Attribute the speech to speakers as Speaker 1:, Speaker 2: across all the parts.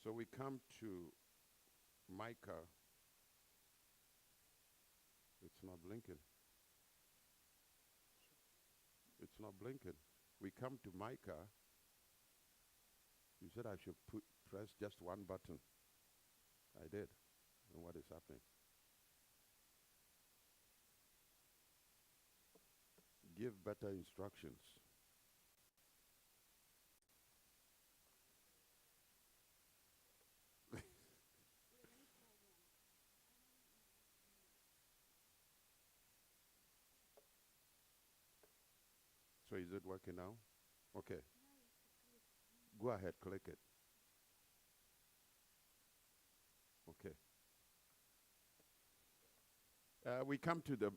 Speaker 1: So we come to Micah. It's not blinking. It's not blinking. We come to Micah. You said I should press just one button. I did. And what is happening? Give better instructions. So is it working now? Okay. Go ahead, click it. Okay. We come to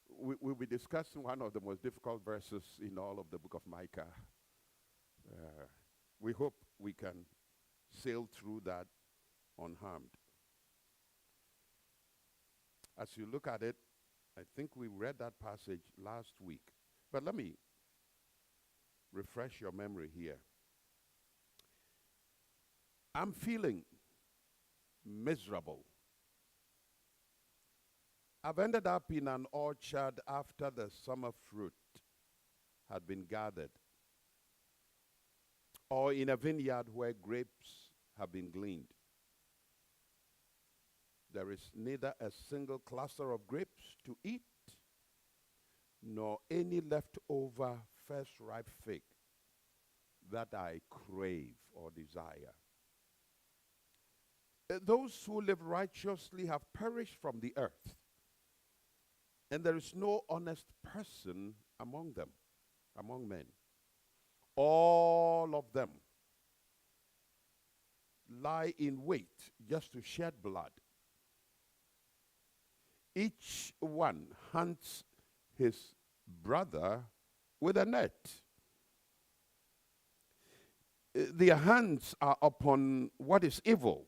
Speaker 1: we'll be discussing one of the most difficult verses in all of the book of Micah. We hope we can sail through that unharmed. As you look at it, I think we read that passage last week. But let me refresh your memory here. I'm feeling miserable. I've ended up in an orchard after the summer fruit had been gathered, or in a vineyard where grapes have been gleaned. There is neither a single cluster of grapes to eat, nor any leftover first ripe fig that I crave or desire. Those who live righteously have perished from the earth, and there is no honest person among them, among men. All of them lie in wait just to shed blood. Each one hunts his brother with a net. Their hands are upon what is evil,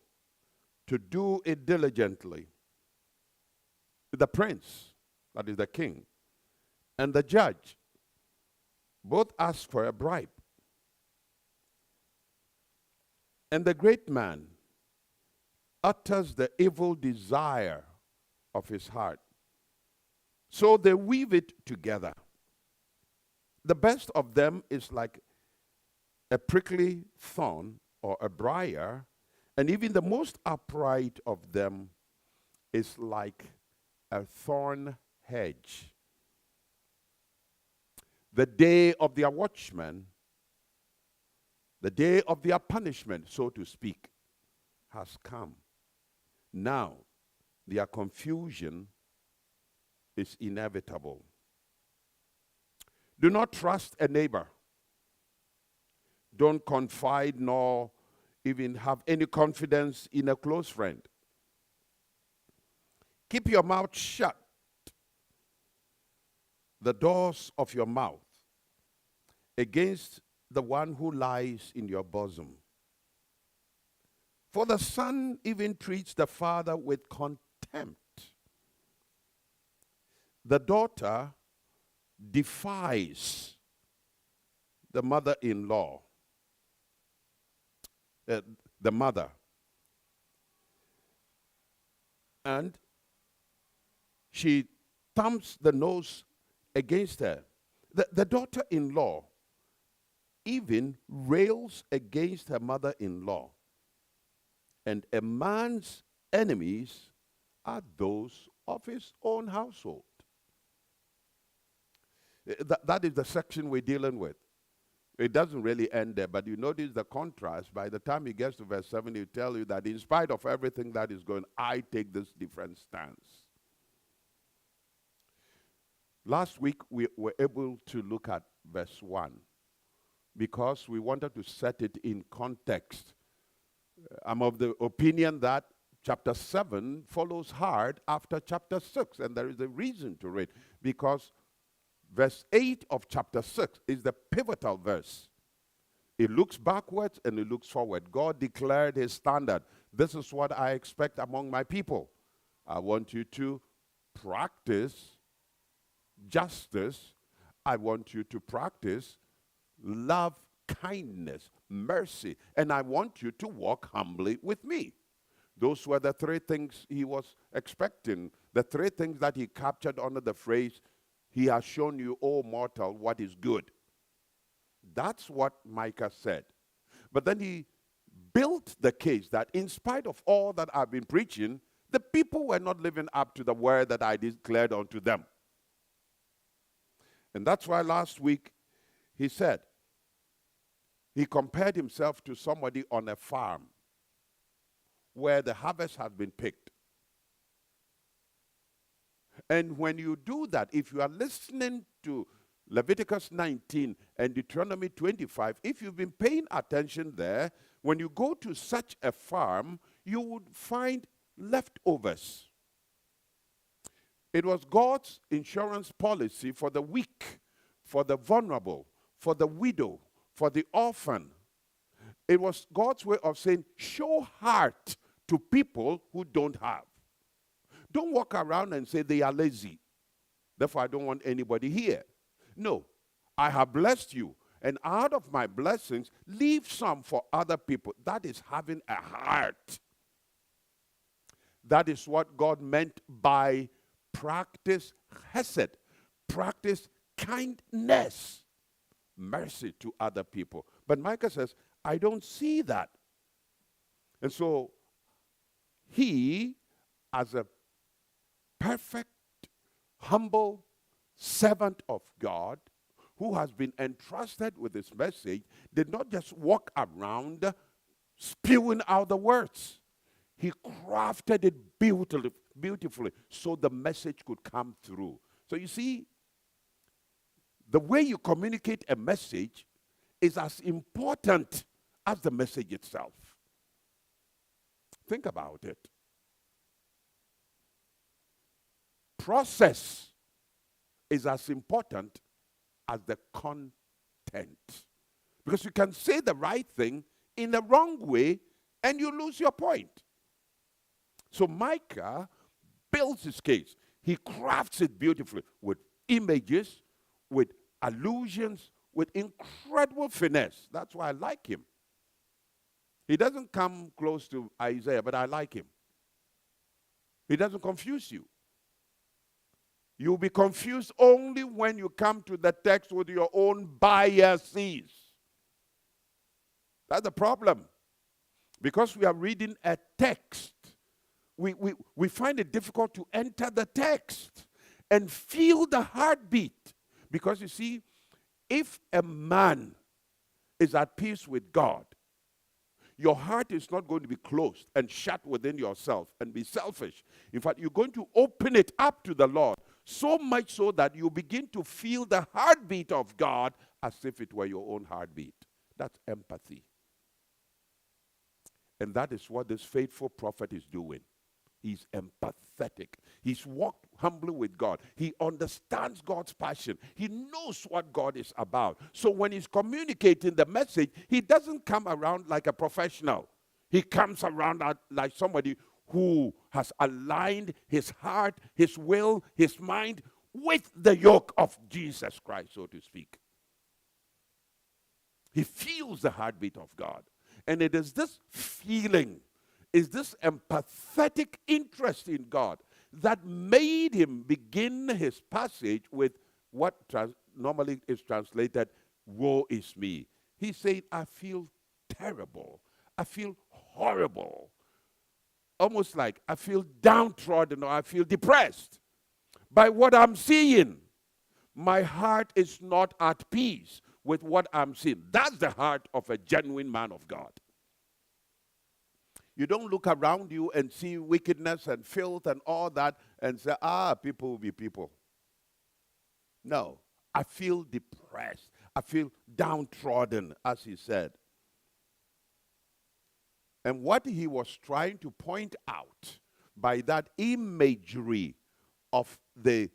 Speaker 1: to do it diligently. The prince, that is the king, and the judge both ask for a bribe. And the great man utters the evil desire of his heart. So they weave it together. The best of them is like a prickly thorn or a briar, and even the most upright of them is like a thorn hedge. The day of their watchmen, the day of their punishment, so to speak, has come. Now, their confusion is inevitable. Do not trust a neighbor. Don't confide nor even have any confidence in a close friend. Keep your mouth shut, the doors of your mouth, against the one who lies in your bosom. For the son even treats the father with contempt. The daughter defies the mother-in-law, the mother. And she thumps the nose against her. The daughter-in-law even rails against her mother-in-law. And a man's enemies are those of his own household. That is the section we're dealing with. It doesn't really end there, but you notice the contrast. By the time he gets to verse 7, he'll tell you that in spite of everything that is going, I take this different stance. Last week, we were able to look at verse 1 because we wanted to set it in context. I'm of the opinion that chapter 7 follows hard after chapter 6, and there is a reason to read, because verse 8 of chapter 6 is the pivotal verse. It looks backwards and it looks forward. God declared his standard. This is what I expect among my people. I want you to practice justice. I want you to practice love kindness, mercy, and I want you to walk humbly with me. Those were the three things he was expecting, the three things that he captured under the phrase, he has shown you, O mortal, what is good. That's what Micah said. But then he built the case that in spite of all that I've been preaching, the people were not living up to the word that I declared unto them. And that's why last week he said, he compared himself to somebody on a farm where the harvest has been picked. And when you do that, if you are listening to Leviticus 19 and Deuteronomy 25, if you've been paying attention there, when you go to such a farm, you would find leftovers. It was God's insurance policy for the weak, for the vulnerable, for the widow, for the orphan. It was God's way of saying, show heart to people who don't have. Don't walk around and say they are lazy. Therefore, I don't want anybody here. No, I have blessed you. And out of my blessings, leave some for other people. That is having a heart. That is what God meant by practice chesed, practice kindness, mercy to other people. But Micah says, I don't see that. And so he, as a perfect, humble servant of God, who has been entrusted with this message, did not just walk around spewing out the words. He crafted it beautifully so the message could come through. So you see, the way you communicate a message is as important as the message itself. Think about it. Process is as important as the content. Because you can say the right thing in the wrong way and you lose your point. So Micah builds his case. He crafts it beautifully with images, with allusions, with incredible finesse. That's why I like him. He doesn't come close to Isaiah, but I like him. He doesn't confuse you. You'll be confused only when you come to the text with your own biases. That's the problem. Because we are reading a text, we find it difficult to enter the text and feel the heartbeat. Because you see, if a man is at peace with God, your heart is not going to be closed and shut within yourself and be selfish. In fact, you're going to open it up to the Lord, so much so that you begin to feel the heartbeat of God as if it were your own heartbeat. That's empathy. And that is what this faithful prophet is doing. He's empathetic. He's walked humbly with God. He understands God's passion. He knows what God is about. So when he's communicating the message, he doesn't come around like a professional. He comes around like somebody who has aligned his heart, his will, his mind with the yoke of Jesus Christ, so to speak. He feels the heartbeat of God. And it is this feeling, is this empathetic interest in God that made him begin his passage with what normally is translated, woe is me. He said, I feel terrible. I feel horrible. Almost like I feel downtrodden or I feel depressed by what I'm seeing. My heart is not at peace with what I'm seeing. That's the heart of a genuine man of God. You don't look around you and see wickedness and filth and all that and say, people will be people. No, I feel depressed. I feel downtrodden, as he said. And what he was trying to point out by that imagery of the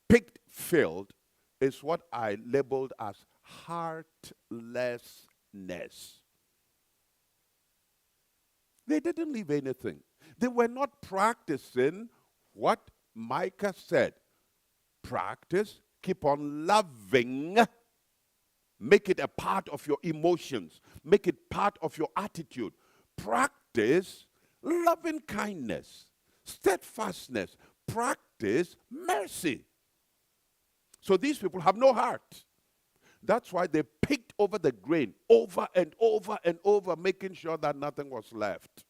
Speaker 1: picked field is what I labeled as heartlessness. They didn't leave anything. They were not practicing what Micah said. Practice, keep on loving Make it a part of your emotions. Make it part of your attitude. Practice loving kindness, steadfastness. Practice mercy. So these people have no heart. That's why they picked over the grain over and over and over, making sure that nothing was left.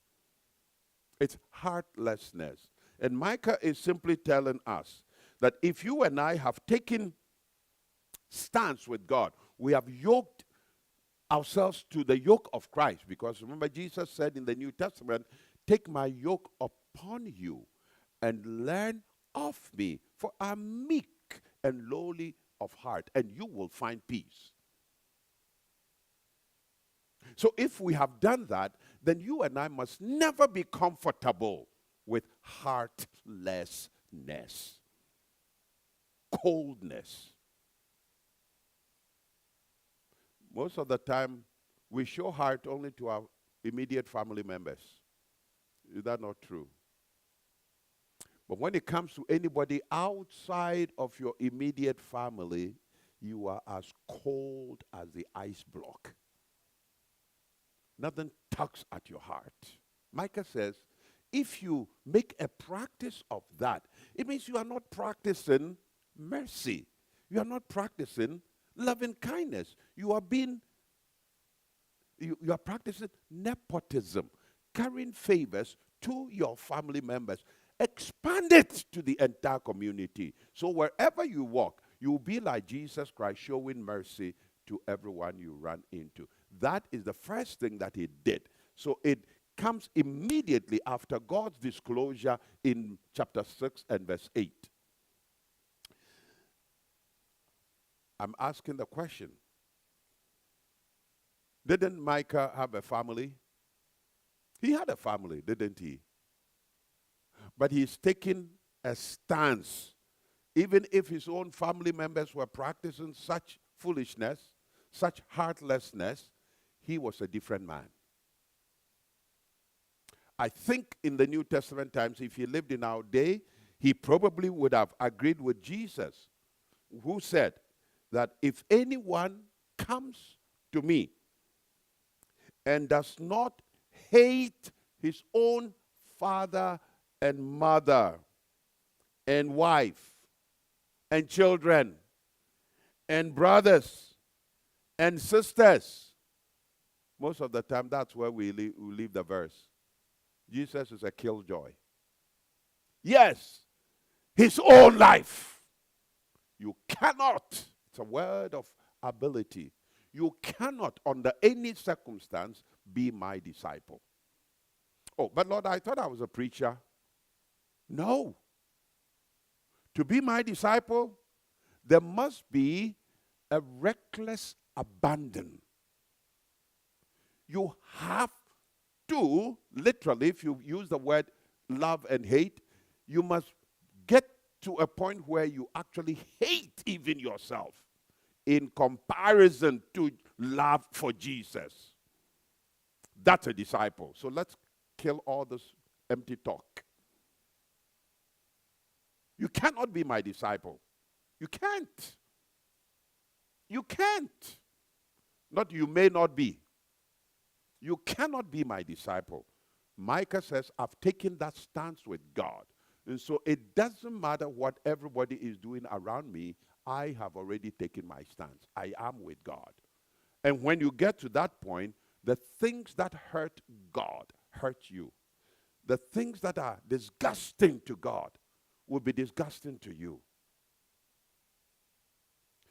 Speaker 1: It's heartlessness. And Micah is simply telling us that if you and I have taken stance with God, we have yoked ourselves to the yoke of Christ. Because remember, Jesus said in the New Testament, take my yoke upon you and learn of me, for I'm meek and lowly of heart, and you will find peace. So if we have done that, then you and I must never be comfortable with heartlessness, coldness. Most of the time, we show heart only to our immediate family members. Is that not true? But when it comes to anybody outside of your immediate family, you are as cold as the ice block. Nothing tugs at your heart. Micah says, if you make a practice of that, it means you are not practicing mercy. You are not practicing loving kindness. You are practicing nepotism, carrying favors to your family members. Expand it to the entire community. So wherever you walk, you will be like Jesus Christ, showing mercy to everyone you run into. That is the first thing that he did. So it comes immediately after God's disclosure in chapter 6 and verse 8. I'm asking the question, didn't Micah have a family? He had a family, didn't he? But he's taking a stance. Even if his own family members were practicing such foolishness, such heartlessness, he was a different man. I think in the New Testament times, if he lived in our day, he probably would have agreed with Jesus, who said that if anyone comes to me and does not hate his own father and mother and wife and children and brothers and sisters, most of the time that's where we leave the verse. Jesus is a killjoy. Yes, his own life. You cannot, it's a word of ability. You cannot, under any circumstance, be my disciple. Oh, but Lord, I thought I was a preacher. No. To be my disciple, there must be a reckless abandon. You have to, literally, if you use the word love and hate, you must get to a point where you actually hate even yourself in comparison to love for Jesus. That's a disciple. So let's kill all this empty talk. You cannot be my disciple. You can't. You can't. Not you may not be. You cannot be my disciple. Micah says, I've taken that stance with God. And so it doesn't matter what everybody is doing around me. I have already taken my stance. I am with God. And when you get to that point, the things that hurt God hurt you. The things that are disgusting to God will be disgusting to you.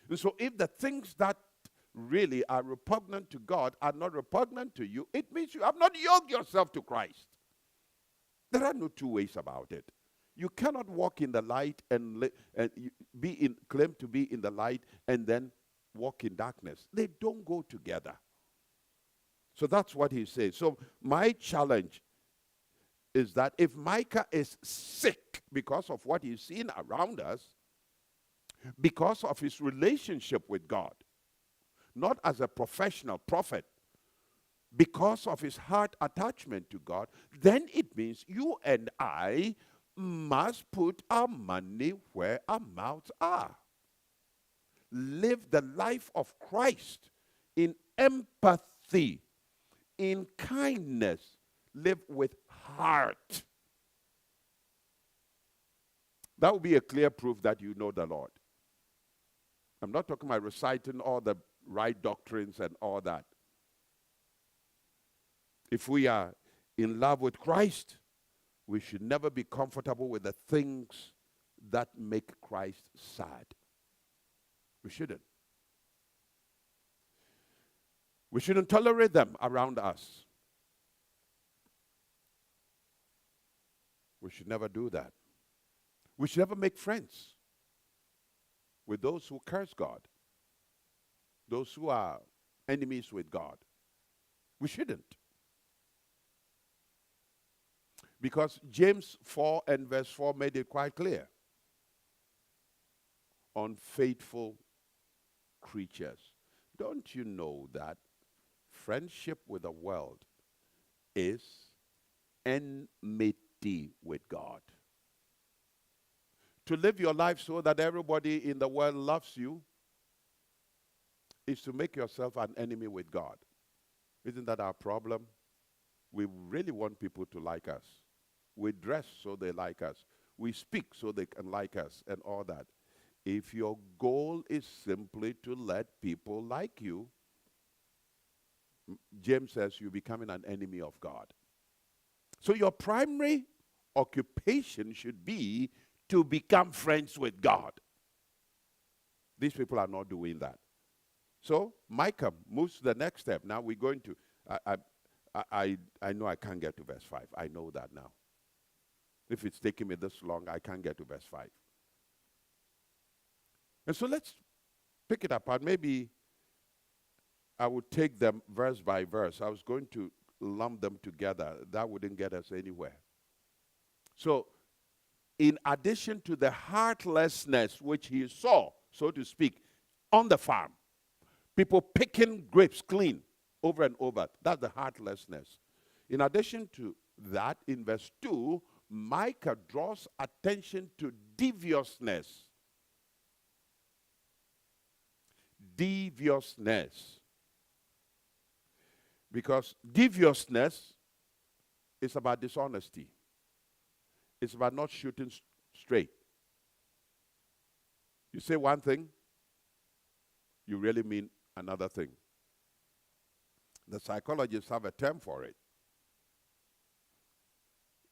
Speaker 1: And so if the things that really are repugnant to God are not repugnant to you, it means you have not yoked yourself to Christ. There are no two ways about it. You cannot walk in the light and claim to be in the light and then walk in darkness. They don't go together. So that's what he says. So my challenge is that if Micah is sick because of what he's seen around us, because of his relationship with God, not as a professional prophet, because of his heart attachment to God, then it means you and I must put our money where our mouths are. Live the life of Christ in empathy, in kindness, live with heart. That would be a clear proof that you know the Lord. I'm not talking about reciting all the right doctrines and all that. If we are in love with Christ, we should never be comfortable with the things that make Christ sad. We shouldn't. We shouldn't tolerate them around us. We should never do that. We should never make friends with those who curse God, those who are enemies with God. We shouldn't. Because James 4 and verse 4 made it quite clear. Unfaithful creatures. Don't you know that friendship with the world is enmity with God? To live your life so that everybody in the world loves you is to make yourself an enemy with God. Isn't that our problem? We really want people to like us. We dress so they like us. We speak so they can like us and all that. If your goal is simply to let people like you, James says you're becoming an enemy of God. So your primary occupation should be to become friends with God. These people are not doing that. So Micah moves to the next step. Now we're going to, I know I can't get to verse 5. I know that now. If it's taking me this long, I can't get to verse 5. And so let's pick it apart. Maybe I would take them verse by verse. I was going to lump them together. That wouldn't get us anywhere. So, in addition to the heartlessness which he saw, so to speak, on the farm, people picking grapes clean over and over, that's the heartlessness. In addition to that, in verse 2, Micah draws attention to deviousness. Deviousness. Because deviousness is about dishonesty. It's about not shooting straight. You say one thing, you really mean another thing. The psychologists have a term for it.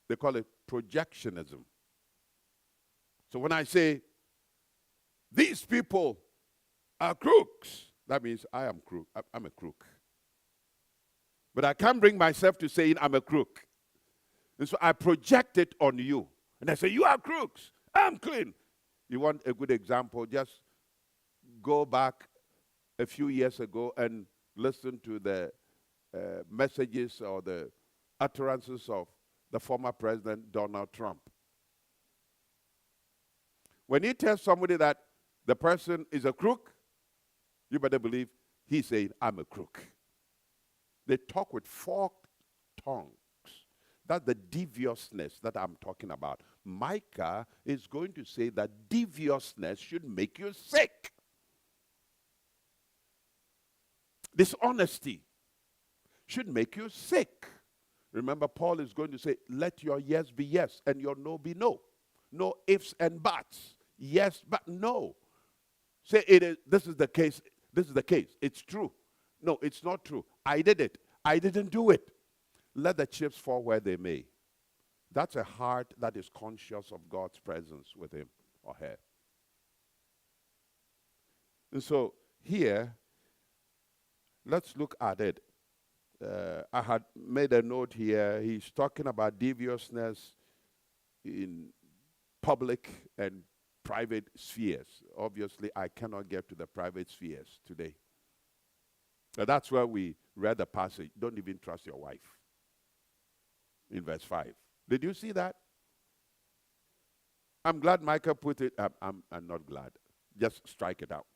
Speaker 1: They call it projectionism. So when I say, these people are crooks, that means I am crook. I'm a crook. But I can't bring myself to saying I'm a crook. And so I project it on you. And I say, you are crooks. I'm clean. You want a good example? Just go back a few years ago and listen to the messages or the utterances of the former president, Donald Trump. When he tells somebody that the person is a crook, you better believe he's saying, I'm a crook. They talk with forked tongues. That's the deviousness that I'm talking about. Micah is going to say that deviousness should make you sick. Dishonesty should make you sick. Remember, Paul is going to say, let your yes be yes and your no be no. No ifs and buts. Yes, but no. Say it is. This is the case. This is the case. It's true. No, it's not true. I did it. I didn't do it. Let the chips fall where they may. That's a heart that is conscious of God's presence with him or her. And so here, let's look at it. I had made a note here. He's talking about deviousness in public and private spheres. Obviously, I cannot get to the private spheres today. But that's where we read the passage. Don't even trust your wife. In verse 5. Did you see that? I'm glad Micah put it. I'm not glad. Just strike it out.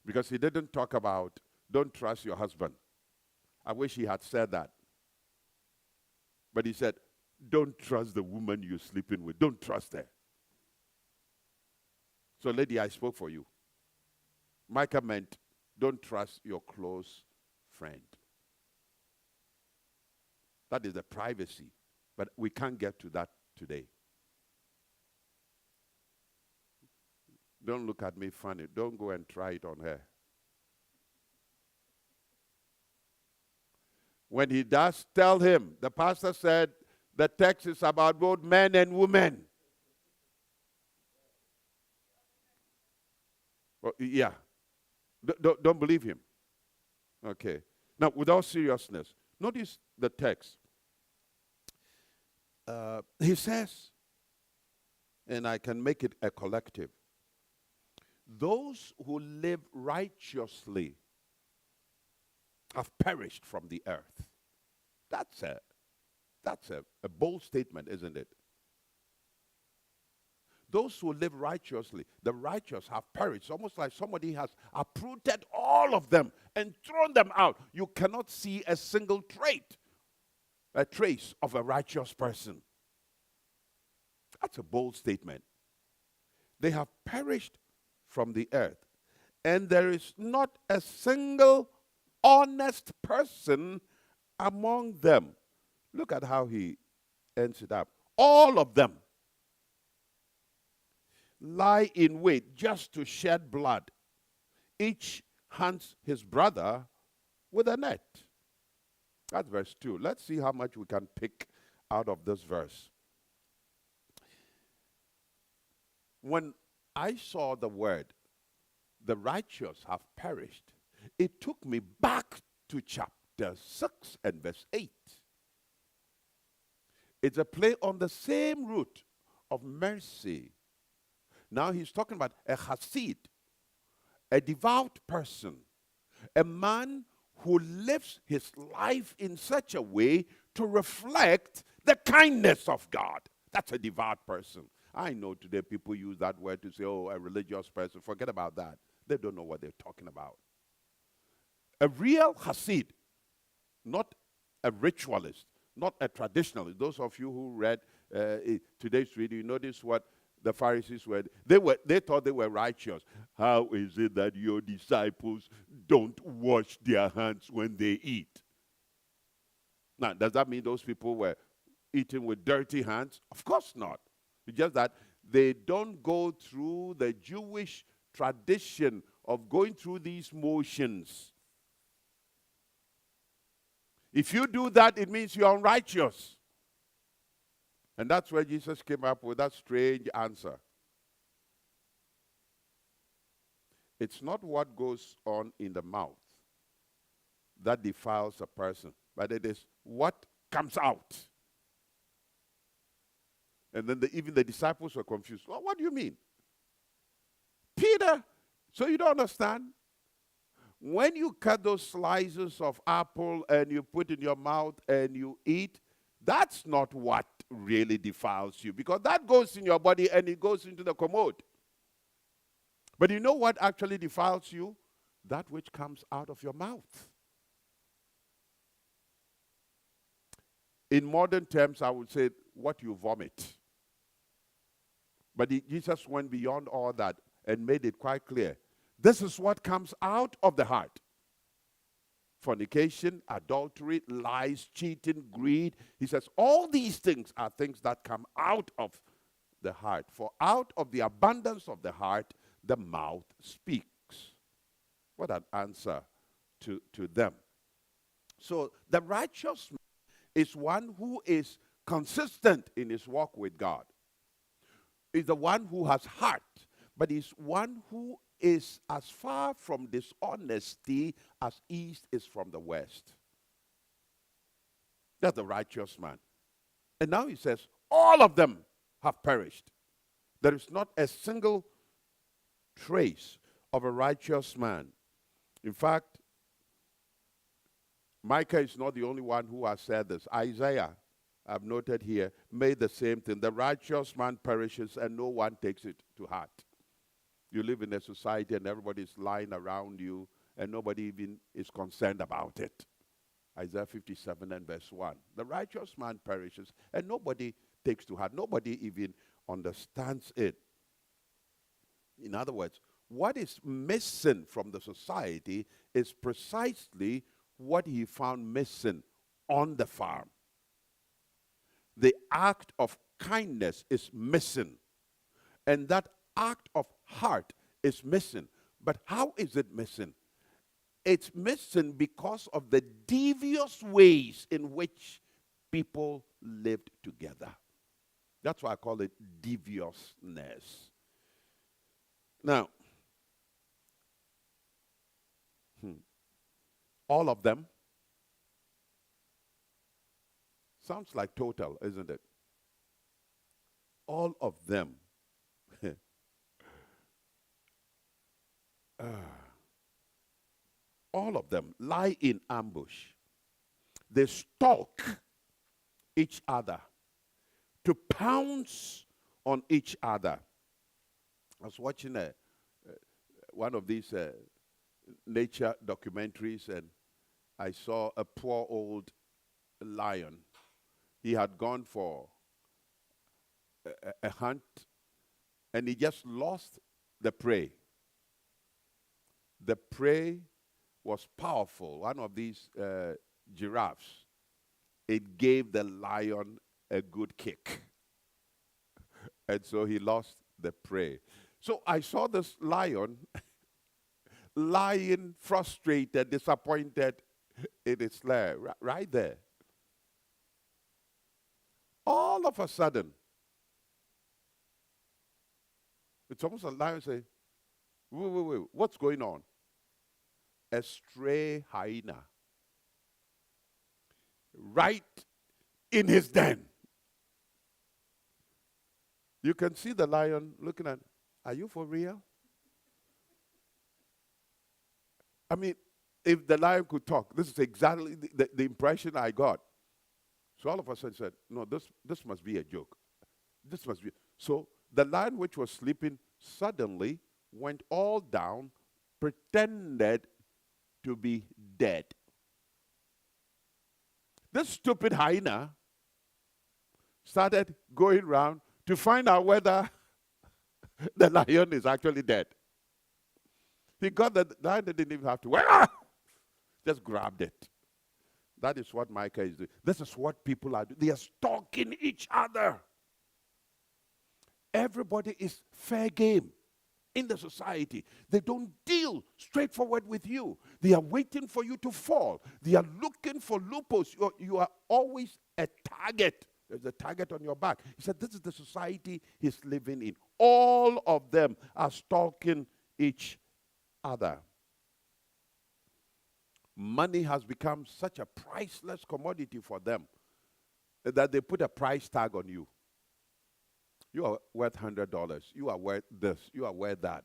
Speaker 1: Because he didn't talk about don't trust your husband. I wish he had said that. But he said, don't trust the woman you're sleeping with. Don't trust her. So, lady, I spoke for you. Micah meant Don't trust your close friend. That is the privacy. But we can't get to that today. Don't look at me funny. Don't go and try it on her. When he does, tell him. The pastor said the text is about both men and women. Well, yeah. Don't believe him. Okay. Now, without seriousness, notice the text. He says, and I can make it a collective, those who live righteously have perished from the earth. That's a bold statement, isn't it? Those who live righteously, the righteous have perished. It's almost like somebody has uprooted all of them and thrown them out. You cannot see a single a trace of a righteous person. That's a bold statement. They have perished from the earth, and there is not a single honest person among them. Look at how he ends it up. All of them lie in wait just to shed blood. Each hunts his brother with a net. That's verse 2. Let's see how much we can pick out of this verse. When I saw the word, the righteous have perished, it took me back to chapter 6 and verse 8. It's a play on the same root of mercy. Now he's talking about a Hasid, a devout person, a man who lives his life in such a way to reflect the kindness of God. That's a devout person. I know today people use that word to say, oh, a religious person. Forget about that. They don't know what they're talking about. A real Hasid, not a ritualist, not a traditionalist. Those of you who read today's reading, you notice what the Pharisees were. They thought they were righteous. How is it that your disciples don't wash their hands when they eat? Now, does that mean those people were eating with dirty hands? Of course not. It's just that they don't go through the Jewish tradition of going through these motions. If you do that, it means you're unrighteous. And that's where Jesus came up with that strange answer. It's not what goes on in the mouth that defiles a person, but it is what comes out. And then even the disciples were confused. Well, what do you mean? Peter, so you don't understand? When you cut those slices of apple and you put in your mouth and you eat, that's not what really defiles you, because that goes in your body and it goes into the commode. But you know what actually defiles you? That which comes out of your mouth. In modern terms, I would say what you vomit. But Jesus went beyond all that and made it quite clear. This is what comes out of the heart. Fornication, adultery, lies, cheating, greed. He says all these things are things that come out of the heart. For out of the abundance of the heart, the mouth speaks. What an answer to them. So the righteous man is one who is consistent in his walk with God. Is the one who has heart, but is one who is as far from dishonesty as east is from the west. That's the righteous man. And now he says, all of them have perished. There is not a single trace of a righteous man. In fact, Micah is not the only one who has said this. Isaiah, I've noted here, made the same thing. The righteous man perishes and no one takes it to heart. You live in a society and everybody's lying around you and nobody even is concerned about it. Isaiah 57 and verse 1. The righteous man perishes and nobody takes to heart. Nobody even understands it. In other words, what is missing from the society is precisely what he found missing on the farm. The act of kindness is missing, and that act of heart is missing. But how is it missing? It's missing because of the devious ways in which people lived together. That's why I call it deviousness. Now, all of them sounds like total, isn't it? All of them. All of them lie in ambush. They stalk each other to pounce on each other. I was watching one of these nature documentaries, and I saw a poor old lion. He had gone for a hunt, and he just lost the prey. The prey was powerful. One of these giraffes, it gave the lion a good kick. And so he lost the prey. So I saw this lion lying frustrated, disappointed in its lair, right there. All of a sudden, it's almost a lion saying, wait, what's going on? A stray hyena right in his den. You can see the lion looking at, are you for real? I mean, if the lion could talk, this is exactly the impression I got. So all of a sudden said, no, this must be a joke. This must be. So the lion which was sleeping suddenly went all down, pretended to be dead. This stupid hyena started going around to find out whether the lion is actually dead. He got the lion, didn't even have to just grabbed it. That is what Micah is doing. This is what people are doing. They are stalking each other. Everybody is fair game in the society. They don't deal straightforward with you. They are waiting for you to fall. They are looking for loopholes. You are always a target. There's a target on your back. He said, this is the society he's living in. All of them are stalking each other. Money has become such a priceless commodity for them that they put a price tag on you. You are worth $100. You are worth this. You are worth that.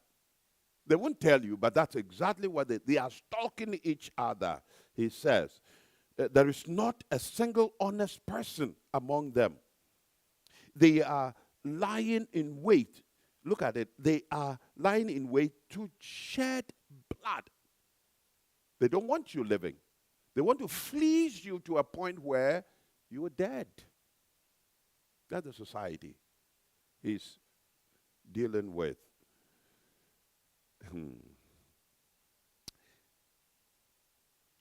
Speaker 1: They won't tell you, but that's exactly what they are stalking each other. He says, there is not a single honest person among them. They are lying in wait. Look at it. They are lying in wait to shed blood. They don't want you living. They want to fleece you to a point where you are dead. That's the society he's dealing with.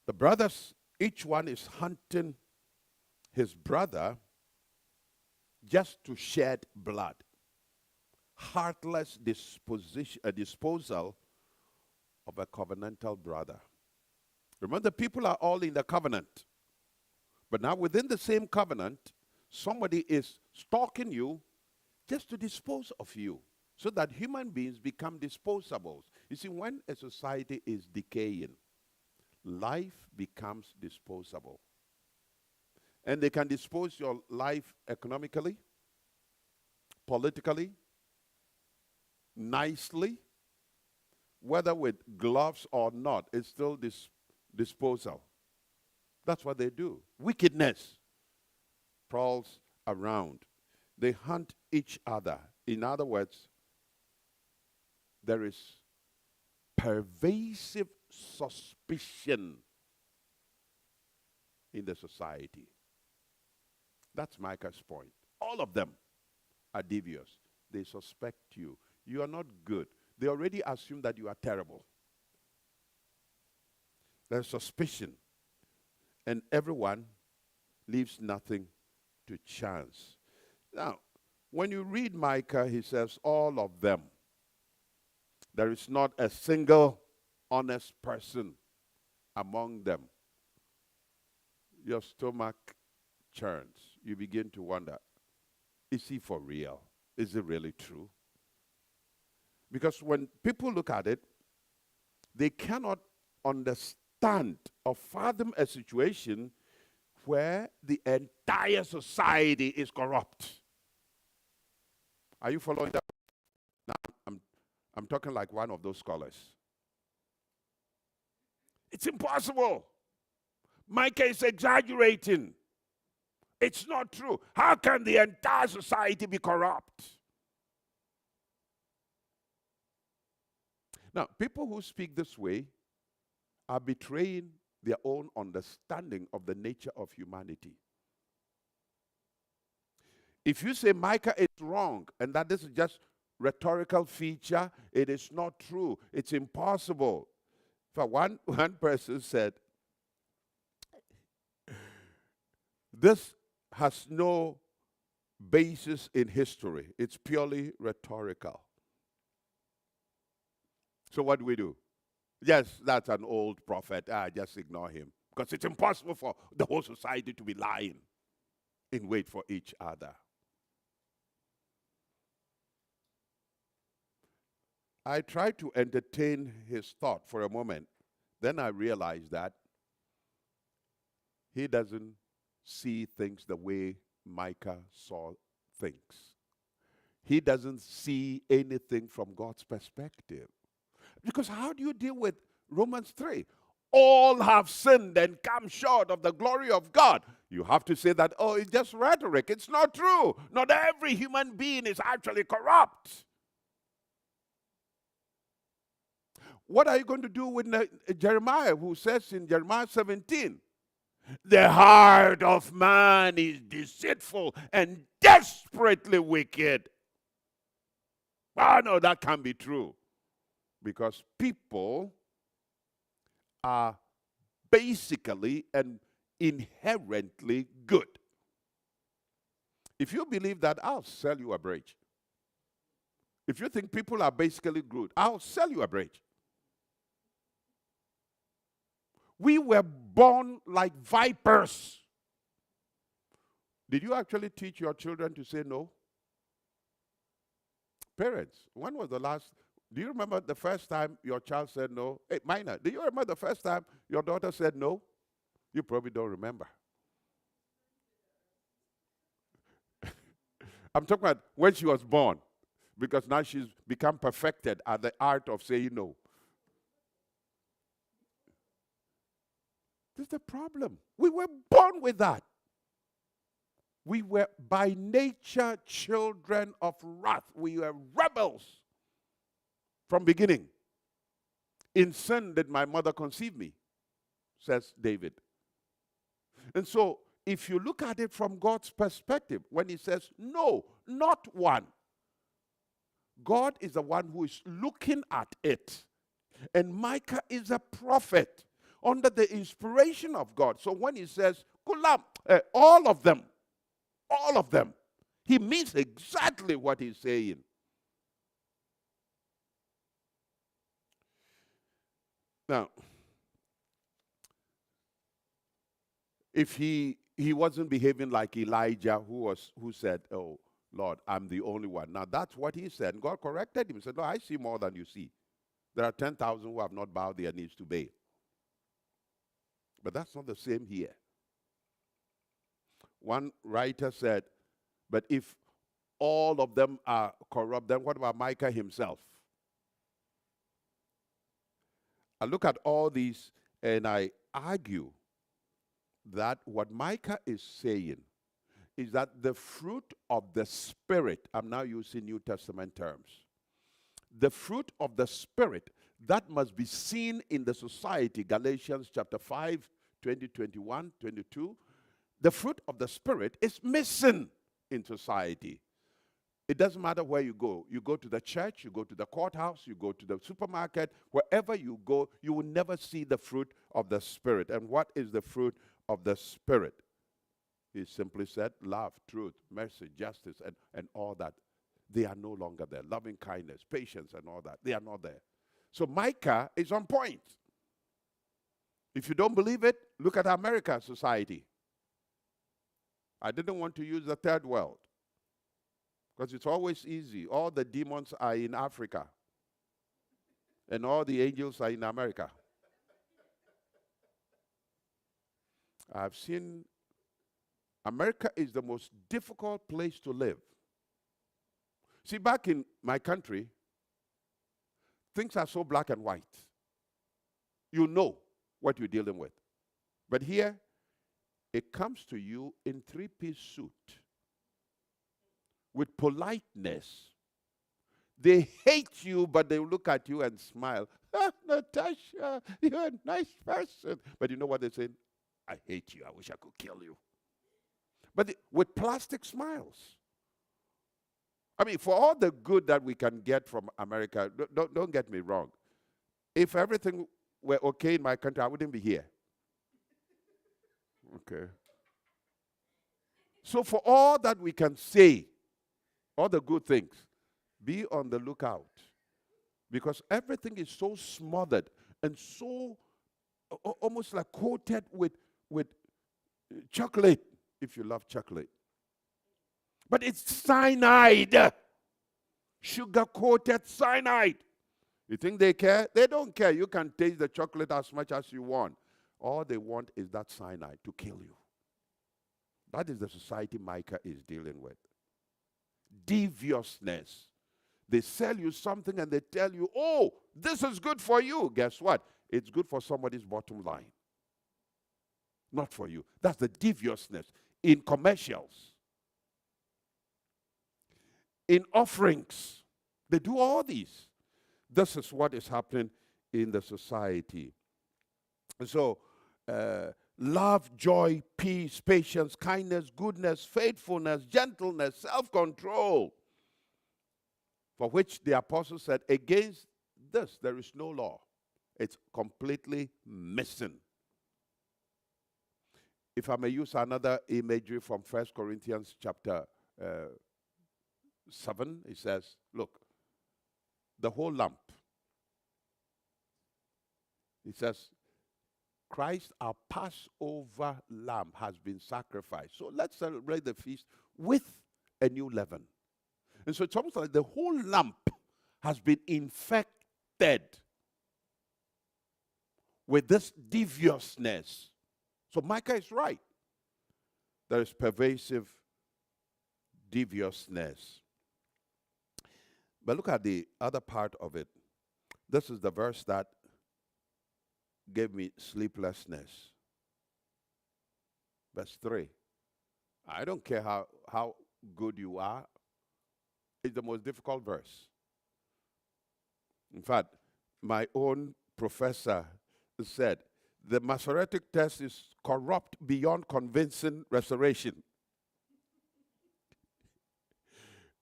Speaker 1: The brothers, each one is hunting his brother just to shed blood. Heartless disposal of a covenantal brother. Remember, the people are all in the covenant. But now within the same covenant, somebody is stalking you just to dispose of you, so that human beings become disposables. You see, when a society is decaying, life becomes disposable. And they can dispose your life economically, politically, nicely, whether with gloves or not, it's still disposal. That's what they do. Wickedness prowls around. They hunt each other. In other words, there is pervasive suspicion in the society. That's Micah's point. All of them are devious. They suspect you. You are not good. they already assume that you are terrible. There's suspicion. And everyone leaves nothing to chance. Now, when you read Micah, he says, all of them. There is not a single honest person among them. Your stomach churns. You begin to wonder, is he for real? Is it really true? Because when people look at it, they cannot understand or fathom a situation where the entire society is corrupt. Are you following that? Now, I'm talking like one of those scholars. It's impossible. Micah is exaggerating. It's not true. How can the entire society be corrupt? Now, people who speak this way are betraying their own understanding of the nature of humanity. If you say Micah is wrong and that this is just rhetorical feature, it is not true. It's impossible. For one person said, this has no basis in history. It's purely rhetorical. So what do we do? Yes, that's an old prophet. Just ignore him. Because it's impossible for the whole society to be lying in wait for each other. I tried to entertain his thought for a moment. Then I realized that he doesn't see things the way Micah saw things. He doesn't see anything from God's perspective. Because how do you deal with Romans 3? All have sinned and come short of the glory of God. You have to say that, oh, it's just rhetoric. It's not true. Not every human being is actually corrupt. What are you going to do with Jeremiah, who says in Jeremiah 17, the heart of man is deceitful and desperately wicked? Oh, no, that can't be true. Because people are basically and inherently good. If you believe that, I'll sell you a bridge. If you think people are basically good, I'll sell you a bridge. We were born like vipers. Did you actually teach your children to say no? Parents, when was the last? Do you remember the first time your child said no? Hey, Minor, do you remember the first time your daughter said no? You probably don't remember. I'm talking about when she was born, because now she's become perfected at the art of saying no. This is the problem. We were born with that. We were by nature children of wrath. We were rebels from beginning. In sin did my mother conceive me, says David. And so, if you look at it from God's perspective, when he says, no, not one, God is the one who is looking at it. And Micah is a prophet under the inspiration of God. So when he says, all of them, he means exactly what he's saying. Now, if he wasn't behaving like Elijah, who said, oh, Lord, I'm the only one. Now, that's what he said. And God corrected him. He said, no, I see more than you see. There are 10,000 who have not bowed their knees to Baal. But that's not the same here. One writer said, but if all of them are corrupt, then what about Micah himself? I look at all these and I argue that what Micah is saying is that the fruit of the Spirit, I'm now using New Testament terms, the fruit of the Spirit that must be seen in the society, Galatians chapter 5, 20, 21, 22, the fruit of the Spirit is missing in society. It doesn't matter where you go. You go to the church, you go to the courthouse, you go to the supermarket, wherever you go, you will never see the fruit of the Spirit. And what is the fruit of the Spirit? He simply said, love, truth, mercy, justice, and all that. They are no longer there. Loving kindness, patience, and all that. They are not there. So Micah is on point. If you don't believe it, look at American society. I didn't want to use the third world, because it's always easy. All the demons are in Africa, and all the angels are in America. I've seen America is the most difficult place to live. See, back in my country, things are so black and white. You know what you're dealing with. But here, it comes to you in three-piece suit with politeness. They hate you, but they look at you and smile. Ah, Natasha, you're a nice person. But you know what they say? I hate you. I wish I could kill you. But with plastic smiles. I mean, for all the good that we can get from America, don't get me wrong. If everything were okay in my country, I wouldn't be here. Okay. So for all that we can say, all the good things, be on the lookout. Because everything is so smothered and so almost like coated with chocolate, if you love chocolate. But it's cyanide. Sugar-coated cyanide. You think they care? They don't care. You can taste the chocolate as much as you want. All they want is that cyanide to kill you. That is the society Micah is dealing with. Deviousness. They sell you something and they tell you, oh, this is good for you. Guess what? It's good for somebody's bottom line. Not for you. That's the deviousness in commercials. In offerings. They do all these. This is what is happening in the society. So, love, joy, peace, patience, kindness, goodness, faithfulness, gentleness, self-control, for which the apostle said, against this there is no law. It's completely missing. If I may use another imagery from 1 Corinthians chapter 7, it says, look, the whole lump. It says, Christ, our Passover lamb, has been sacrificed. So let's celebrate the feast with a new leaven. And so it's almost like the whole lump has been infected with this deviousness. So Micah is right. There is pervasive deviousness. But look at the other part of it. This is the verse that gave me sleeplessness. Verse 3. I don't care how good you are. It's the most difficult verse. In fact, my own professor said, the Masoretic text is corrupt beyond convincing restoration.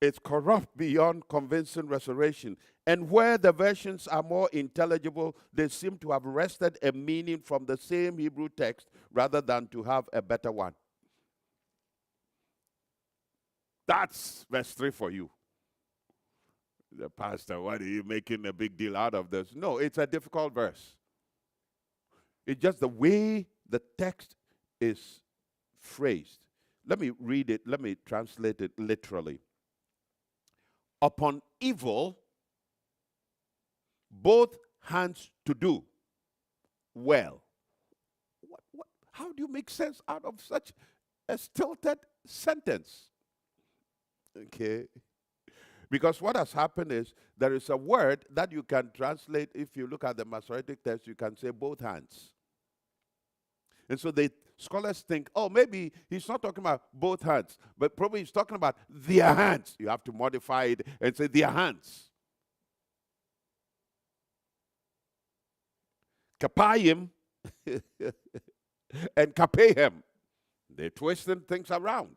Speaker 1: It's corrupt beyond convincing restoration. And where the versions are more intelligible, they seem to have wrested a meaning from the same Hebrew text rather than to have a better one. That's verse 3 for you. The pastor, what are you making a big deal out of this? No, it's a difficult verse. It's just the way the text is phrased. Let me read it. Let me translate it literally. Upon evil, both hands to do well. How do you make sense out of such a stilted sentence? Okay. Because what has happened is there is a word that you can translate. If you look at the Masoretic text, you can say both hands. And so the scholars think, oh, maybe he's not talking about both hands, but probably he's talking about their hands. You have to modify it and say their hands. Kapayim and kapehem. They're twisting things around.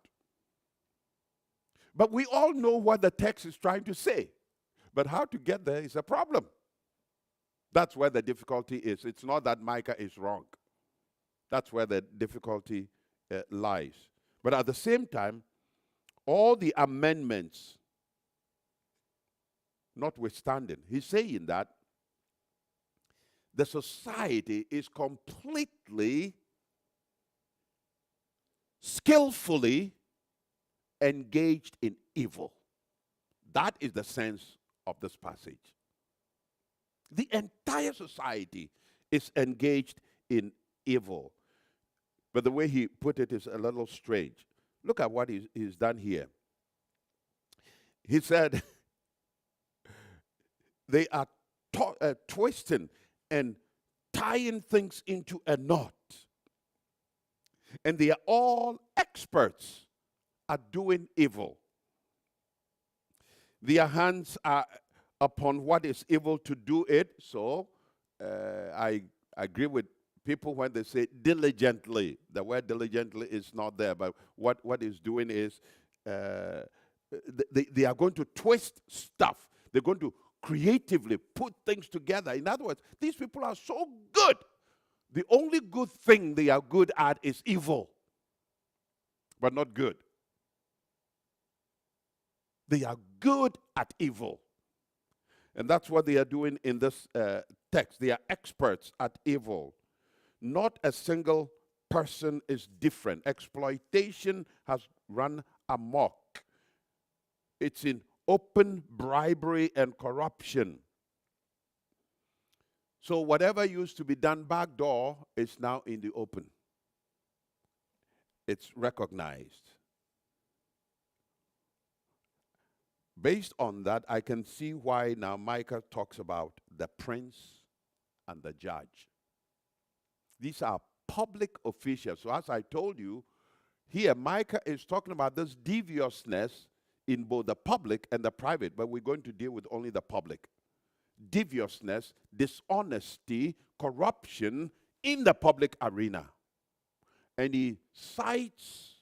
Speaker 1: But we all know what the text is trying to say. But how to get there is a problem. That's where the difficulty is. It's not that Micah is wrong. That's where the difficulty lies. But at the same time, all the amendments notwithstanding, he's saying that the society is completely, skillfully engaged in evil. That is the sense of this passage. The entire society is engaged in evil. But the way he put it is a little strange. Look at what he's done here. He said, they are twisting and tying things into a knot. And they are all experts at doing evil. Their hands are upon what is evil to do it. So I agree with people when they say diligently. The word diligently is not there, but what is doing is they are going to twist stuff. They're going to creatively put things together. In other words, these people are so good. The only good thing they are good at is evil, but not good. They are good at evil. And that's what they are doing in this text. They are experts at evil. Not a single person is different. Exploitation has run amok. It's in open bribery and corruption. So whatever used to be done backdoor is now in the open. It's recognized. Based on that, I can see why now Micah talks about the prince and the judge. These are public officials. So as I told you, here Micah is talking about this deviousness in both the public and the private, but we're going to deal with only the public. Deviousness, dishonesty, corruption in the public arena. And he cites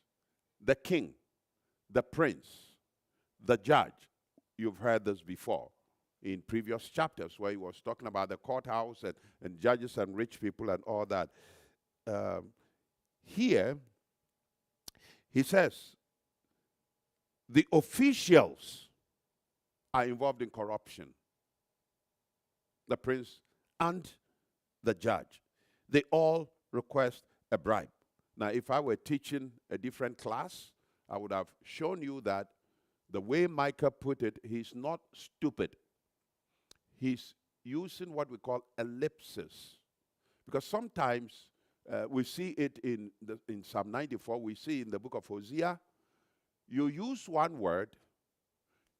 Speaker 1: the king, the prince, the judge. You've heard this before in previous chapters where he was talking about the courthouse and judges and rich people and all that. Here, he says, the officials are involved in corruption. The prince and the judge. They all request a bribe. Now, if I were teaching a different class, I would have shown you that the way Micah put it, he's not stupid. He's using what we call ellipsis. Because sometimes we see it in Psalm 94, we see in the book of Hosea, you use one word,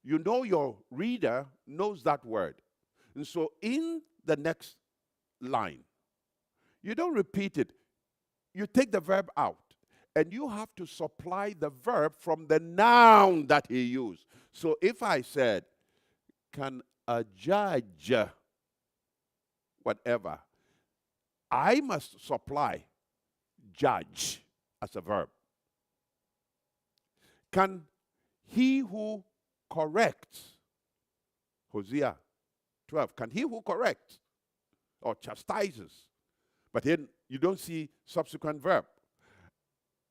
Speaker 1: you know your reader knows that word. And so in the next line, you don't repeat it. You take the verb out. And you have to supply the verb from the noun that he used. So if I said, can a judge, whatever, I must supply judge as a verb. Can he who corrects, Hosea 12, can he who corrects or chastises, but then you don't see subsequent verb.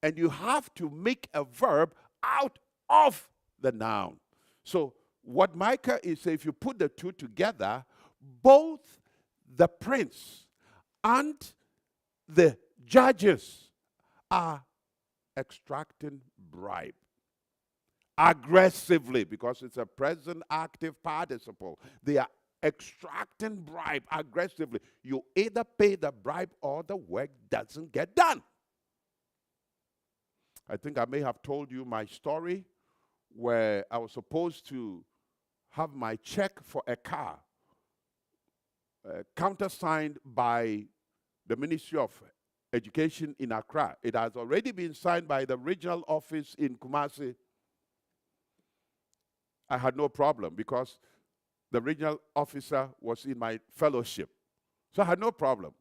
Speaker 1: And you have to make a verb out of the noun. So what Micah is saying, if you put the two together, both the prince and the judges are extracting bribe. Aggressively, because it's a present active participle. They are extracting bribe aggressively. You either pay the bribe or the work doesn't get done. I think I may have told you my story where I was supposed to have my check for a car countersigned by the Ministry of Education in Accra. It has already been signed by the regional office in Kumasi. I had no problem because the regional officer was in my fellowship. So I had no problem.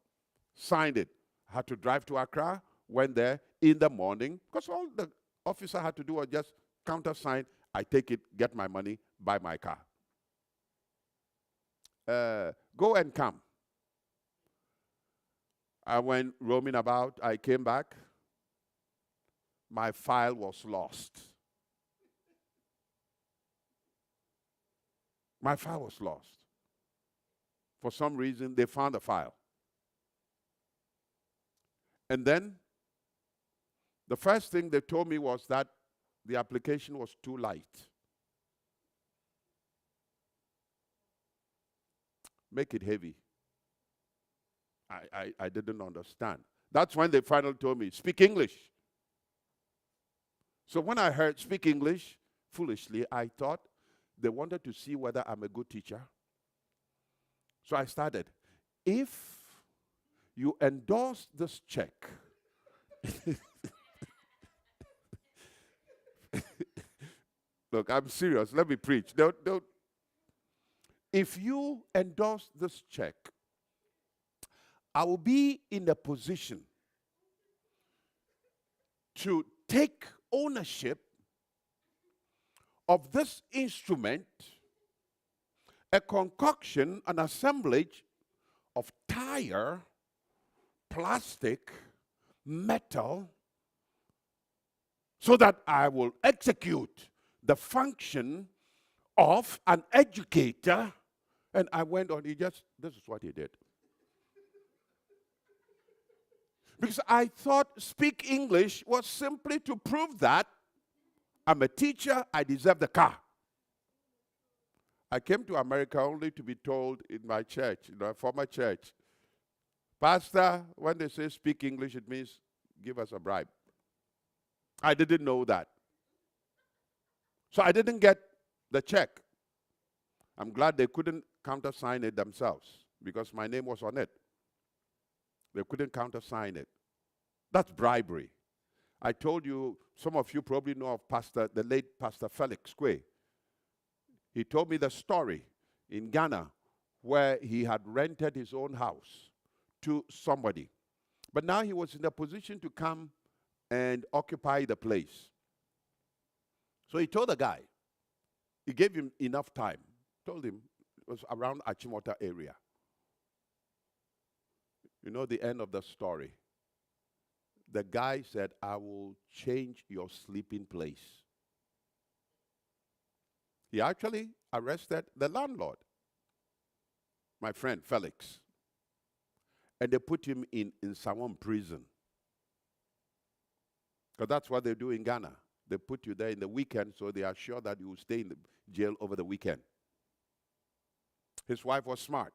Speaker 1: Signed it. I had to drive to Accra, went there in the morning, because all the officer had to do was just countersign I take it, get my money, buy my car. Go and come. I went roaming about. I came back. My file was lost. My file was lost. For some reason, they found the file. And then, the first thing they told me was that the application was too light. Make it heavy. I didn't understand. That's when they finally told me, speak English. So when I heard speak English, foolishly, I thought they wanted to see whether I'm a good teacher. So I started. If you endorse this check, look, I'm serious. Let me preach. Don't. If you endorse this check, I will be in a position to take ownership of this instrument, a concoction, an assemblage of tire, plastic, metal, so that I will execute the function of an educator. And I went on, this is what he did. Because I thought speak English was simply to prove that I'm a teacher, I deserve the car. I came to America only to be told in my church, a former church, Pastor, when they say speak English, it means give us a bribe. I didn't know that. So I didn't get the check. I'm glad they couldn't countersign it themselves because my name was on it. They couldn't countersign it. That's bribery. I told you, some of you probably know of the late Pastor Felix Quay. He told me the story in Ghana where he had rented his own house to somebody. But now he was in a position to come and occupy the place. So he told the guy, he gave him enough time, told him it was around Achimota area. You know the end of the story. The guy said, I will change your sleeping place. He actually arrested the landlord, my friend Felix. And they put him in Sawam prison. Because that's what they do in Ghana. They put you there in the weekend so they are sure that you will stay in the jail over the weekend. His wife was smart.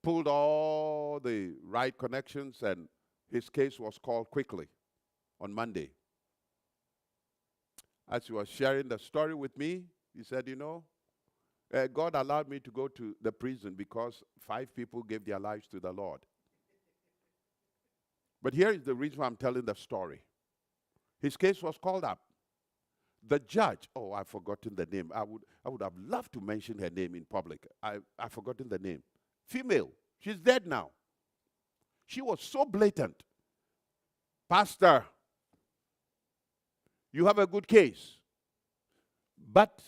Speaker 1: Pulled all the right connections, and his case was called quickly on Monday. As he was sharing the story with me, he said, God allowed me to go to the prison because 5 people gave their lives to the Lord. But here is the reason why I'm telling the story. His case was called up. The judge, I've forgotten the name. I would have loved to mention her name in public. I've forgotten the name. Female. She's dead now. She was so blatant. Pastor, you have a good case. But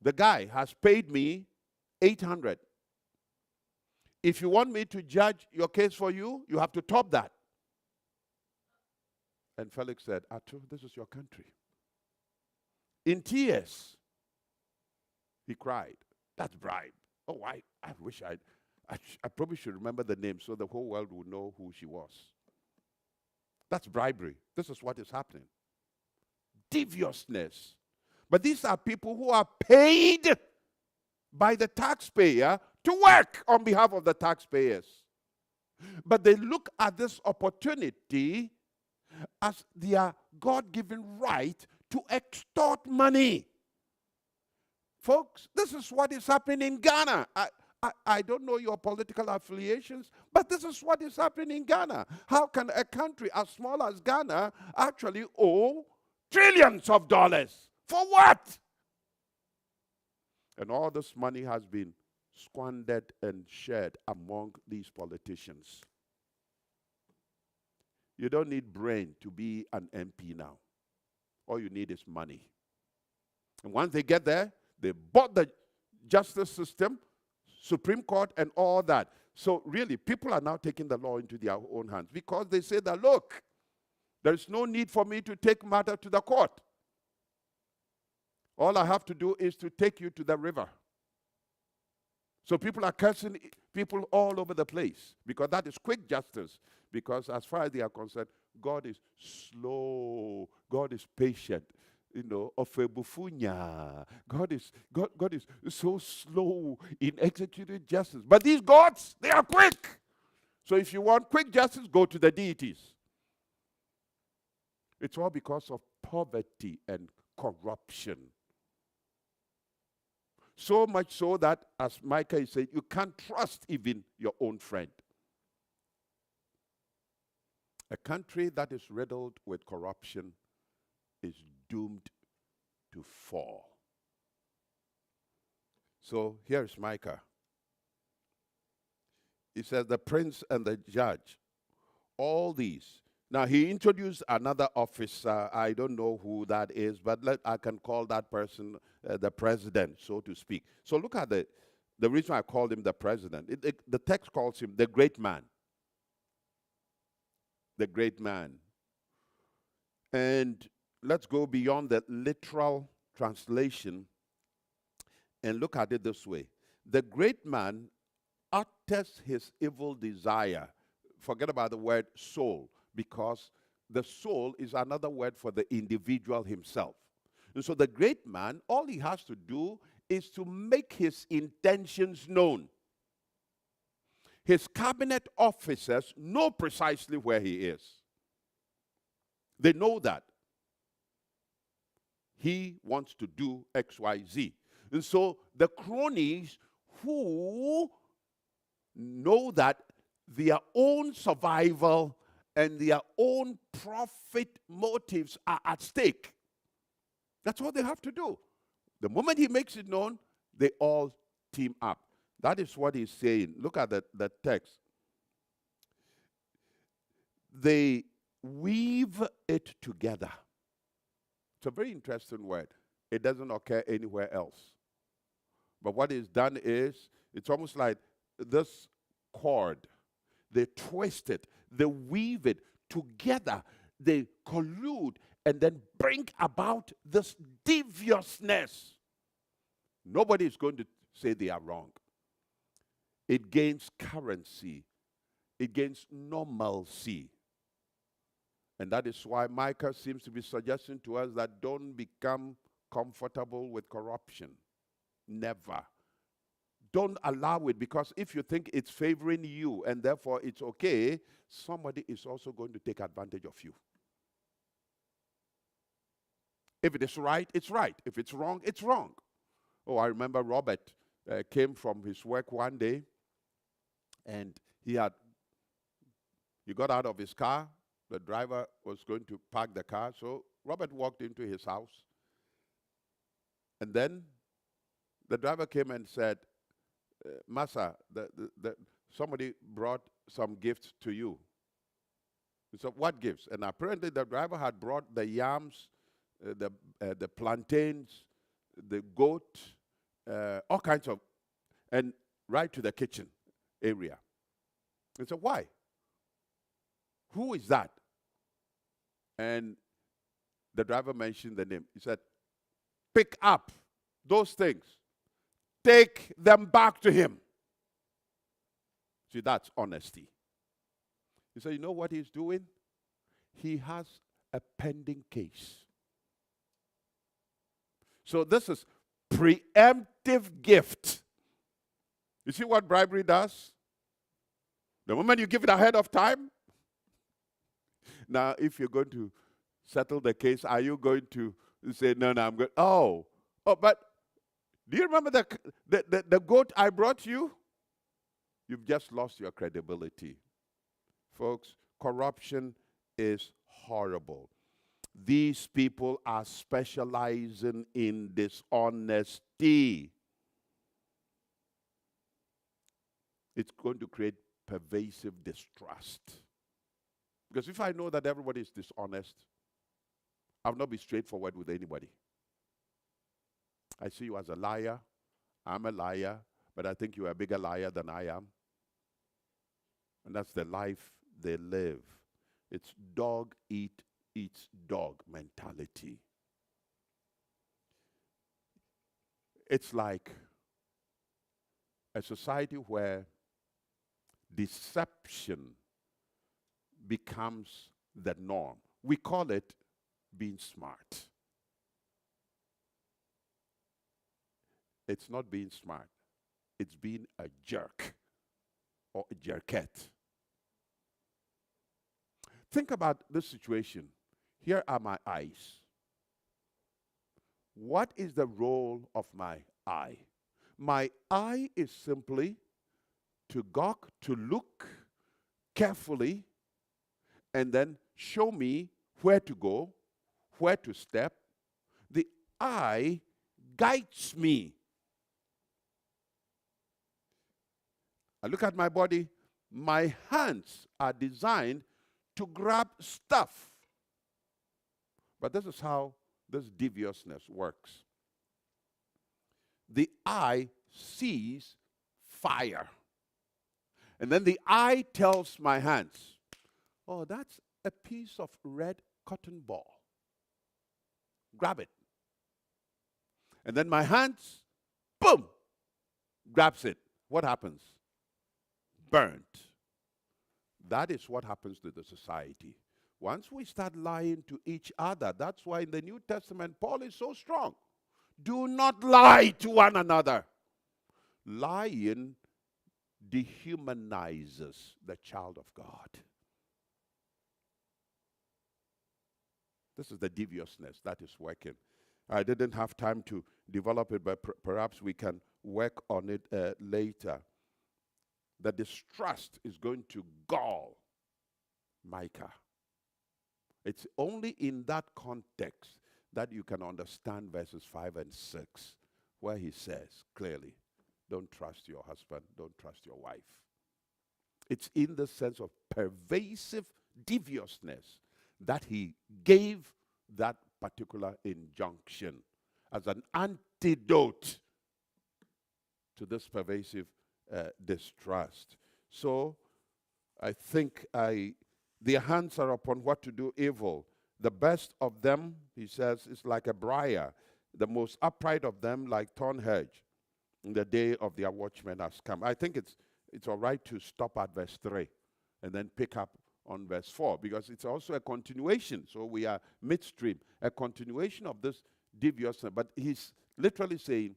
Speaker 1: the guy has paid me $800. If you want me to judge your case for you, you have to top that. And Felix said, Atu, this is your country. In tears, he cried. That's bribe. I wish I probably should remember the name so the whole world would know who she was. That's bribery. This is what is happening. Deviousness. But these are people who are paid by the taxpayer to work on behalf of the taxpayers. But they look at this opportunity as their God-given right to extort money. Folks, this is what is happening in Ghana. I don't know your political affiliations, but this is what is happening in Ghana. How can a country as small as Ghana actually owe trillions of dollars? For what? And all this money has been squandered and shared among these politicians. You don't need brain to be an MP now. All you need is money. And once they get there, they bought the justice system, Supreme Court, and all that. So really, people are now taking the law into their own hands because they say that, look, there is no need for me to take matter to the court. All I have to do is to take you to the river. So people are cursing people all over the place because that is quick justice. Because as far as they are concerned, God is slow. God is patient. You know, ofebufunya. God is so slow in executing justice. But these gods, they are quick. So if you want quick justice, go to the deities. It's all because of poverty and corruption. So much so that, as Micah is saying, you can't trust even your own friend. A country that is riddled with corruption is doomed to fall. So here's Micah. He says, the prince and the judge, all these. Now, he introduced another officer. I don't know who that is, but I can call that person the president, so to speak. So look at the reason I called him the president. The text calls him the great man. The great man. And let's go beyond the literal translation and look at it this way. The great man utters his evil desire. Forget about the word soul, because the soul is another word for the individual himself. And so the great man, all he has to do is to make his intentions known. His cabinet officers know precisely where he is. They know that he wants to do X, Y, Z. And so the cronies who know that their own survival and their own profit motives are at stake. That's what they have to do. The moment he makes it known, they all team up. That is what he's saying. Look at the text. They weave it together. It's a very interesting word. It doesn't occur anywhere else. But what is done is, it's almost like this cord. They twist it. They weave it together. They collude and then bring about this deviousness. Nobody is going to say they are wrong. It gains currency. It gains normalcy. And that is why Micah seems to be suggesting to us that don't become comfortable with corruption. Never. Don't allow it, because if you think it's favoring you and therefore it's okay, somebody is also going to take advantage of you. If it is right, it's right. If it's wrong, it's wrong. Oh, I remember Robert came from his work one day, and he got out of his car. The driver was going to park the car, so Robert walked into his house. And then the driver came and said, Massa, somebody brought some gifts to you. He said, what gifts? And apparently the driver had brought the yams, the plantains, the goat, all kinds of, and right to the kitchen area. He said, why? Who is that? And the driver mentioned the name. He said, pick up those things. Take them back to him. See, that's honesty. He said, you know what he's doing? He has a pending case. So this is preemptive gift. You see what bribery does? The moment you give it ahead of time. Now, if you're going to settle the case, are you going to say, no, I'm good? Oh, but do you remember the goat I brought you? You've just lost your credibility. Folks, corruption is horrible. These people are specializing in dishonesty. It's going to create pervasive distrust. Because if I know that everybody is dishonest, I'll not be straightforward with anybody. I see you as a liar. I'm a liar, but I think you're a bigger liar than I am. And that's the life they live. It's dog eats dog mentality. It's like a society where deception becomes the norm. We call it being smart. It's not being smart. It's being a jerk or a jerkette. Think about this situation. Here are my eyes. What is the role of my eye? My eye is simply to gawk, to look carefully, and then show me where to go, where to step. The eye guides me. I look at my body. My hands are designed to grab stuff. But this is how this deviousness works. The eye sees fire. And then the eye tells my hands, oh, that's a piece of red cotton ball. Grab it. And then my hands, boom, grabs it. What happens? Burnt. That is what happens to the society. Once we start lying to each other, that's why in the New Testament, Paul is so strong. Do not lie to one another. Lying dehumanizes the child of God. This is the deviousness that is working. I didn't have time to develop it, but perhaps we can work on it later. The distrust is going to gall Micah. It's only in that context that you can understand verses 5 and 6, where he says clearly, don't trust your husband, don't trust your wife. It's in the sense of pervasive deviousness that he gave that particular injunction as an antidote to this pervasive distrust. So I think their hands are upon what to do evil. The best of them, he says, is like a briar. The most upright of them like thorn hedge. The day of their watchmen has come. I think it's all right to stop at verse 3 and then pick up on verse 4, because it's also a continuation. So we are midstream, a continuation of this deviousness. But he's literally saying,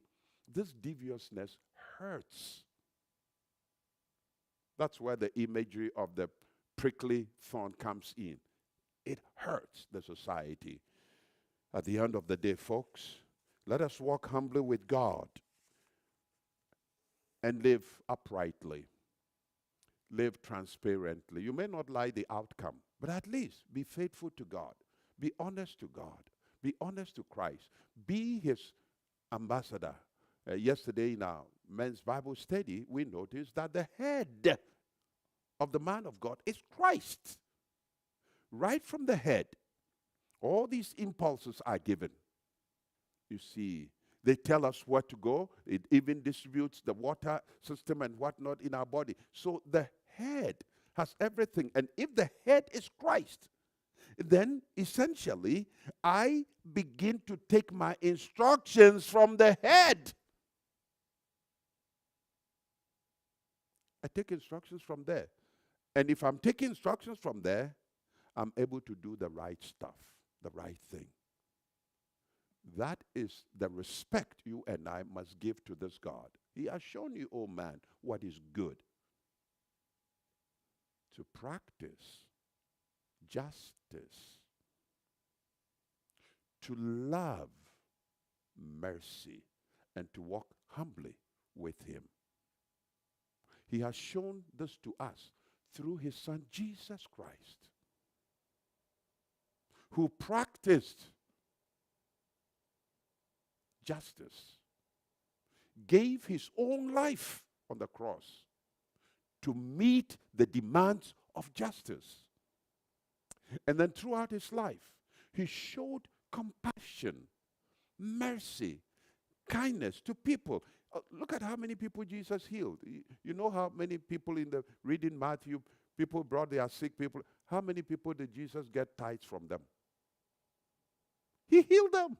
Speaker 1: this deviousness hurts. That's where the imagery of the prickly thorn comes in. It hurts the society. At the end of the day, folks, let us walk humbly with God and live uprightly. Live transparently. You may not like the outcome, but at least be faithful to God. Be honest to God. Be honest to Christ. Be his ambassador. Yesterday in our men's Bible study, we noticed that the head of the man of God is Christ. Right from the head, all these impulses are given. You see, they tell us where to go. It even distributes the water system and whatnot in our body. So the head has everything. And if the head is Christ, then essentially I begin to take my instructions from the head. I take instructions from there. And if I'm taking instructions from there, I'm able to do the right stuff, the right thing. That is the respect you and I must give to this God. He has shown you, oh man, what is good. To practice justice, to love mercy, and to walk humbly with him. He has shown this to us through his son Jesus Christ, who practiced justice, gave his own life on the cross to meet the demands of justice. And then throughout his life, he showed compassion, mercy, Kindness to people. Look at how many people Jesus healed. You know how many people in the reading Matthew, people brought their sick people. How many people did Jesus get tithes from them? He healed them.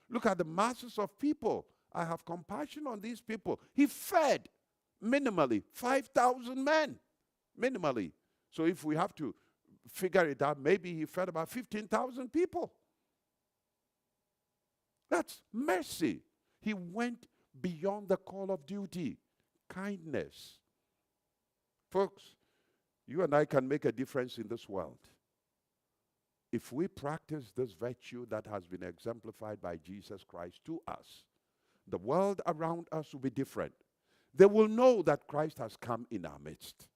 Speaker 1: Look at the masses of people. I have compassion on these people. He fed minimally 5,000 men. Minimally. So if we have to figure it out, maybe he fed about 15,000 people. That's mercy. He went beyond the call of duty. Kindness. Folks, you and I can make a difference in this world if we practice this virtue that has been exemplified by Jesus Christ to us. The world around us will be different. They will know that Christ has come in our midst.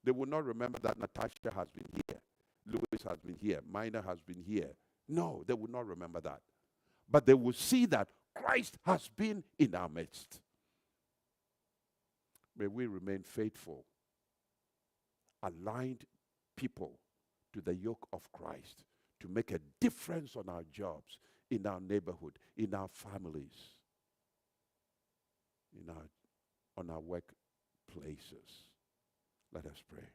Speaker 1: They will not remember that Natasha has been here, Louis has been here, Minor has been here. No, they will not remember that. But they will see that Christ has been in our midst. May we remain faithful, aligned people to the yoke of Christ, to make a difference on our jobs, in our neighborhood, in our families, on our workplaces. Let us pray.